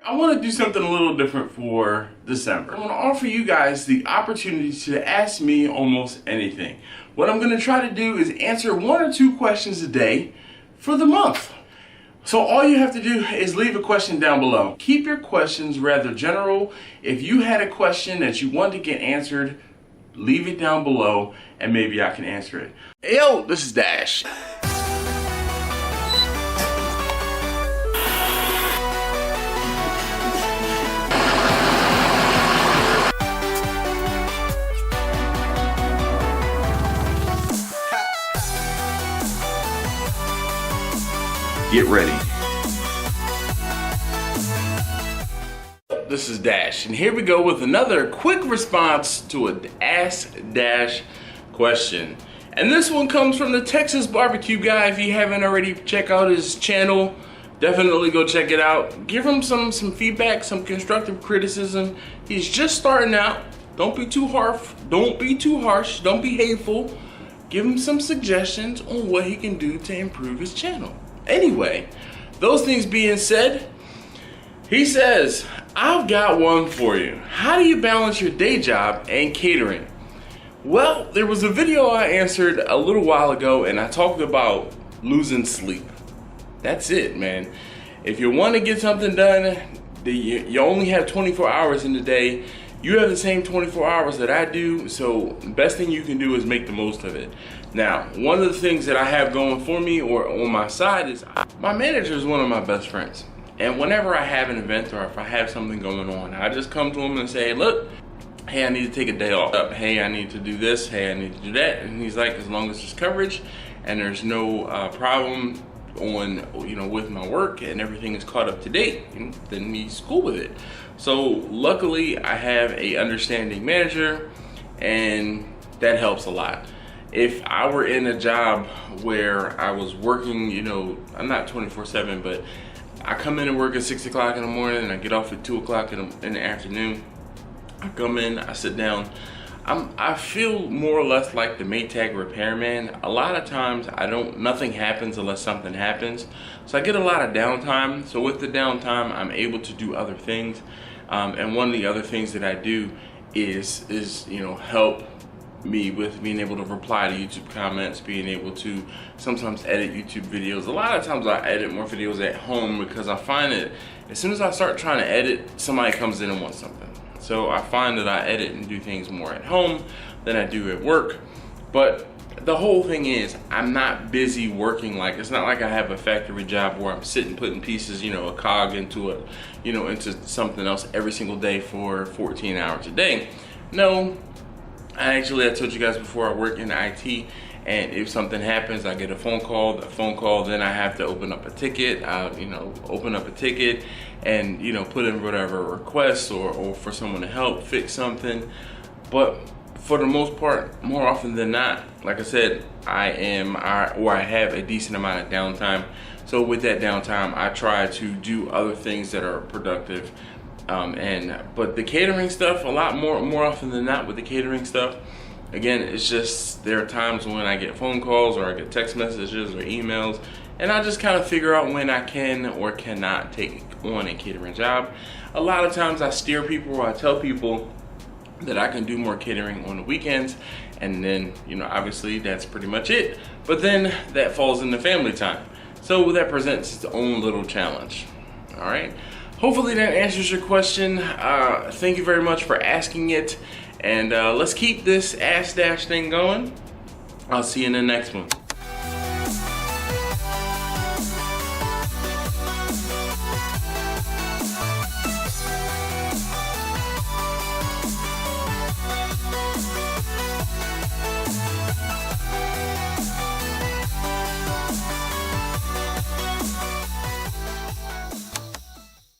I want to do something a little different for December. I want to offer you guys the opportunity to ask me almost anything. What I'm going to try to do is answer 1 or 2 questions a day for the month. So all you have to do is leave a question down below. Keep your questions rather general. If you had a question that you want to get answered, leave it down below and maybe I can answer it. Hey, yo, this is Dash. Get ready. This is Dash, and here we go with another quick response to a Ask Dash question. And this one comes from the Texas barbecue guy. If you haven't already, check out his channel. Definitely go check it out. Give him some feedback, some constructive criticism. He's just starting out. Don't be too harsh. Don't be too harsh. Don't be hateful. Give him some suggestions on what he can do to improve his channel. Anyway, those things being said, he says, I've got one for you. How do you balance your day job and catering? Well, there was a video I answered a little while ago and I talked about losing sleep. That's it, man. If you want to get something done, you only have 24 hours in the day. You have the same 24 hours that I do, so the best thing you can do is make the most of it. Now, one of the things that I have going for me or on my side is my manager is one of my best friends. And whenever I have an event or if I have something going on, I just come to him and say, look, hey, I need to take a day off. Hey, I need to do this. Hey, I need to do that. And he's like, as long as there's coverage and there's no problem on, with my work and everything is caught up to date, then he's cool with it. So luckily I have a understanding manager and that helps a lot. If I were in a job where I was working, I'm not 24/7, but I come in and work at 6 o'clock in the morning and I get off at 2 o'clock in the afternoon. I come in, I sit down. I feel more or less like the Maytag repairman. A lot of times nothing happens unless something happens. So I get a lot of downtime. So with the downtime, I'm able to do other things. And one of the other things that I do is help me with being able to reply to YouTube comments, being able to sometimes edit YouTube videos. A lot of times I edit more videos at home because I find that as soon as I start trying to edit, somebody comes in and wants something. So I find that I edit and do things more at home than I do at work. But the whole thing is I'm not busy working. It's not like I have a factory job where I'm sitting putting pieces, a cog into into something else every single day for 14 hours a day. No, I told you guys before, I work in IT, and if something happens, I get a phone call. The phone call, then I have to open up a ticket. Open up a ticket and put in whatever requests or for someone to help fix something. But for the most part, more often than not, like I said, I have a decent amount of downtime. So with that downtime, I try to do other things that are productive. But the catering stuff, a lot more often than not with the catering stuff, again, it's just there are times when I get phone calls or I get text messages or emails, and I just kind of figure out when I can or cannot take on a catering job. A lot of times I steer people or I tell people that I can do more catering on the weekends, and then obviously that's pretty much it. But then that falls into family time, so that presents its own little challenge. All right. Hopefully that answers your question. Thank you very much for asking it. And let's keep this Ask Dash thing going. I'll see you in the next one.